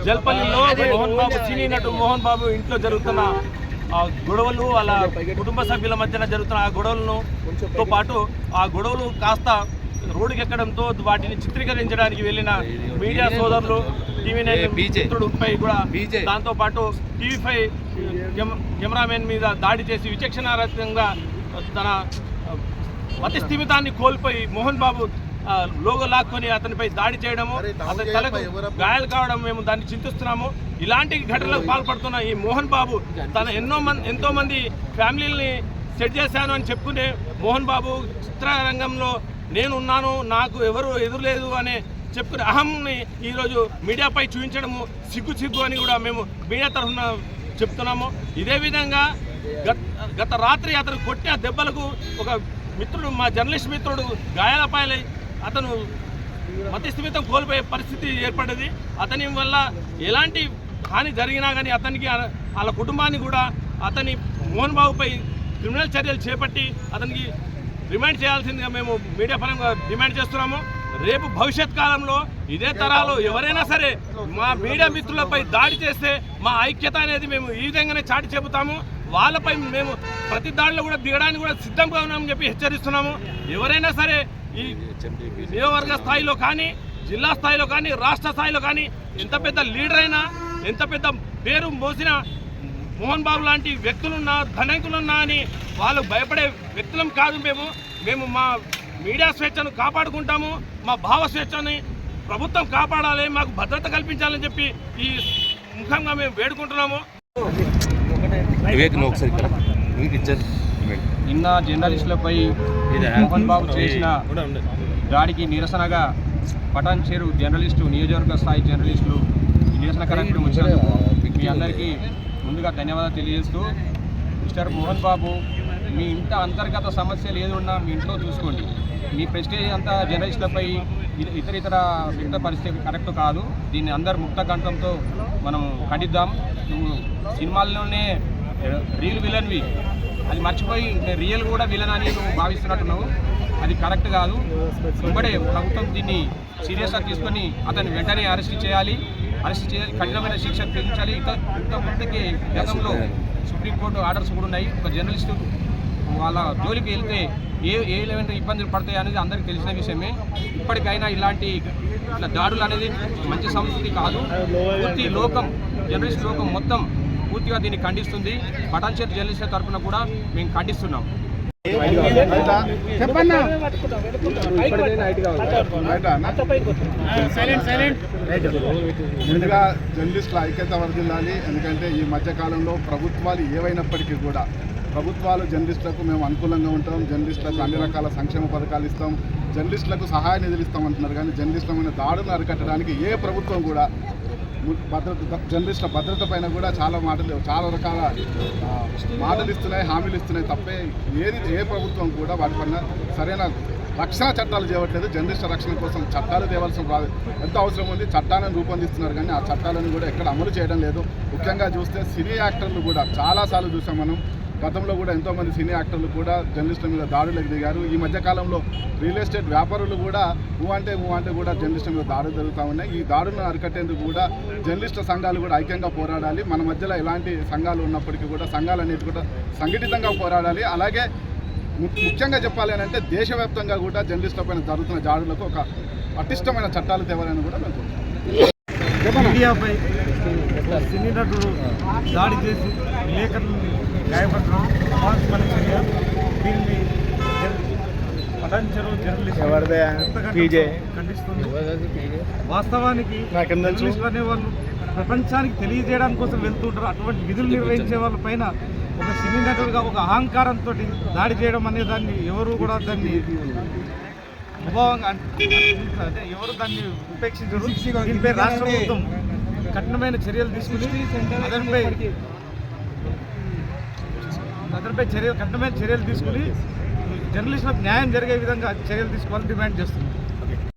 జల్పల్లిలో మోహన్ బాబు సినీ నటు మోహన్ బాబు ఇంట్లో జరుగుతున్న గొడవలు వాళ్ళ కుటుంబ సభ్యుల మధ్యన జరుగుతున్న ఆ గొడవలతో పాటు ఆ గొడవలు కాస్త రోడ్డుకి ఎక్కడంతో వాటిని చిత్రీకరించడానికి వెళ్ళిన మీడియా సోదరులు టీవీ9 కూడా దాంతో పాటు టీవీ5 కెమెరామెన్ మీద దాడి చేసి విచక్షణారహితంగా తన మతి స్థిమితాన్ని కోల్పోయి మోహన్ బాబు లోగో లాక్కొని అతనిపై దాడి చేయడము, అతని తలకు గాయాలు కావడం మేము దాన్ని చింతిస్తున్నాము. ఇలాంటి ఘటనలకు పాల్పడుతున్న ఈ మోహన్ బాబు తన ఎంతో మంది ఫ్యామిలీని సెట్ చేశాను అని చెప్పుకునే మోహన్ బాబు చిత్రరంగంలో నేనున్నాను, నాకు ఎవరు ఎదురులేదు అనే చెప్పుకునే అహంని ఈరోజు మీడియాపై చూపించడము సిగ్గు అని కూడా మేము మీడియా తరఫున చెప్తున్నాము. ఇదే విధంగా గత రాత్రి అతను కొట్టిన దెబ్బలకు ఒక మిత్రుడు, మా జర్నలిస్ట్ మిత్రుడు గాయాలపాయలై అతను మతిస్థిమితం కోల్పోయే పరిస్థితి ఏర్పడింది. అతని వల్ల ఎలాంటి హాని జరిగినా కానీ అతనికి వాళ్ళ కుటుంబాన్ని కూడా అతని మోహన్ బాబుపై క్రిమినల్ చర్యలు చేపట్టి అతనికి రిమాండ్ చేయాల్సిందిగా మేము మీడియా పరంగా డిమాండ్ చేస్తున్నాము. రేపు భవిష్యత్ కాలంలో ఇదే తరాలు ఎవరైనా సరే మా మీడియా మిత్రులపై దాడి చేస్తే మా ఐక్యత అనేది మేము ఈ విధంగానే చాటి చెబుతాము. వాళ్ళపై మేము ప్రతి దాడిలో కూడా దిగడానికి కూడా సిద్ధంగా ఉన్నామని చెప్పి హెచ్చరిస్తున్నాము. ఎవరైనా సరే ఈ నియోజకవర్గ స్థాయిలో కానీ, జిల్లా స్థాయిలో కానీ, రాష్ట్ర స్థాయిలో కానీ ఎంత పెద్ద లీడర్ అయినా, ఎంత పెద్ద పేరు మోసిన మోహన్ బాబు లాంటి వ్యక్తులున్నా, ధనికులున్నా అని వాళ్ళు భయపడే వ్యక్తులం కాదు. మేము మా మీడియా స్వేచ్ఛను కాపాడుకుంటాము. మా భావ స్వేచ్ఛని ప్రభుత్వం కాపాడాలి, మాకు భద్రత కల్పించాలని చెప్పి ఈ ముఖంగా మేము వేడుకుంటున్నాము. నిన్న జర్నలిస్టులపై మోహన్ బాబు చేసిన దాడికి నిరసనగా పటాన్చేరు జర్నలిస్టు, నియోజకవర్గ స్థాయి జర్నలిస్టులు నిరసన కార్యక్రమం వచ్చినందుకు మీ అందరికీ ముందుగా ధన్యవాదాలు తెలియజేస్తూ, మిస్టర్ మోహన్ బాబు, మీ ఇంట అంతర్గత సమస్యలు ఏది ఉన్నా మీ ఇంట్లో చూసుకోండి. మీ ప్రెస్టేజ్ అంతా జర్నలిస్టులపై ఇతర వ్యక్త పరిస్థితి కరెక్ట్ కాదు. దీన్ని అందరు ముక్త కంఠంతో మనం ఖండిద్దాం. నువ్వు సినిమాల్లోనే రియల్ విలన్వి, అది మర్చిపోయి రియల్ కూడా విలన్ అని నువ్వు భావిస్తున్నట్టున్నావు. అది కరెక్ట్ కాదు. వెంబడే ప్రభుత్వం దీన్ని సీరియస్గా తీసుకొని అతన్ని వెంటనే అరెస్ట్ చేయాలి, కఠినమైన శిక్ష విధించాలి. ఇంతకుముందుకి గతంలో సుప్రీంకోర్టు ఆర్డర్స్ కూడా ఉన్నాయి. ఒక జర్నలిస్టు వాళ్ళ జోలికి వెళ్తే ఏమైనా ఇబ్బందులు పడతాయి అనేది అందరికీ తెలిసిన విషయమే. ఇప్పటికైనా ఇలాంటి దాడులు అనేది మంచి సంస్కృతి కాదు. పూర్తి లోకం, జర్నలిస్ట్ లోకం మొత్తం పూర్తిగా దీన్ని ఖండిస్తుంది. పటాన్చేరు జర్నలిస్టుల తరఫున కూడా మేము ఖండిస్తున్నాం. ముందుగా జర్నలిస్టుల ఐక్యత వర్ధిల్లాలి. ఎందుకంటే ఈ మధ్యకాలంలో ప్రభుత్వాలు ఏవైనప్పటికీ కూడా ప్రభుత్వాలు జర్నలిస్టులకు మేము అనుకూలంగా ఉంటాం, జర్నలిస్టులకు అన్ని రకాల సంక్షేమ పథకాలు ఇస్తాం, జర్నలిస్టులకు సహాయ నిధులు ఇస్తాం అంటున్నారు. కానీ జర్నలిస్టుల మీద దాడులను అరికట్టడానికి ఏ ప్రభుత్వం కూడా జర్నలిస్టుల భద్రత పైన కూడా చాలా రకాల మాటలు ఇస్తున్నాయి, హామీలు ఇస్తున్నాయి తప్పే ఏ ప్రభుత్వం కూడా వాటిపైన సరైన రక్షణ చట్టాలు చేయట్లేదు. జర్నలిస్టుల రక్షణ కోసం చట్టాలు తేవాల్సిన ఎంత అవసరం ఉంది. చట్టాలను రూపొందిస్తున్నారు కానీ ఆ చట్టాలను కూడా ఎక్కడ అమలు చేయడం లేదు. ముఖ్యంగా చూస్తే సినీ యాక్టర్లు కూడా చాలాసార్లు చూసాం మనం. గతంలో కూడా ఎంతోమంది సినీ యాక్టర్లు కూడా జర్నలిస్టుల మీద దాడులకు దిగారు. ఈ మధ్యకాలంలో రియల్ ఎస్టేట్ వ్యాపారులు కూడా ఊ అంటే కూడా జర్నలిస్టుల మీద దాడులు జరుగుతూ ఉన్నాయి. ఈ దాడులను అరికట్టేందుకు కూడా జర్నలిస్టుల సంఘాలు కూడా ఐక్యంగా పోరాడాలి. మన మధ్యలో ఎలాంటి సంఘాలు ఉన్నప్పటికీ కూడా సంఘాలన్నిటి కూడా సంఘటితంగా పోరాడాలి. అలాగే ముఖ్యంగా చెప్పాలి అని అంటే దేశవ్యాప్తంగా కూడా జర్నలిస్టుల పైన జరుగుతున్న దాడులకు ఒక పటిష్టమైన చట్టాలు తేవాలని కూడా మేము కోరుతున్నాం. మీడియాపై సినీ నటుడు దాడి చేసి విలేకరులని గాయపడడం అవాస్తవమైన చర్య. దీన్ని పటాన్చెరు జర్నలిస్ట్ ఖండిస్తుంది. వాస్తవానికి జర్నలిస్టులు అనేవాళ్ళు ప్రపంచానికి తెలియజేయడానికి కోసం వెళ్తుంటారు. అటువంటి విధులు నిర్వహించే వాళ్ళ పైన ఒక సినీ నటుడుగా ఒక అహంకారంతో దాడి చేయడం అనే దాన్ని ఎవరు కూడా దాన్ని అంటే ఎవరు దాన్ని ఉపేక్షించరు. దీనిపై రాష్ట్ర ప్రభుత్వం కఠినమైన చర్యలు తీసుకుని కఠినమైన చర్యలు తీసుకుని జర్నలిస్టులకు న్యాయం జరిగే విధంగా చర్యలు తీసుకోవాలని డిమాండ్ చేస్తుంది.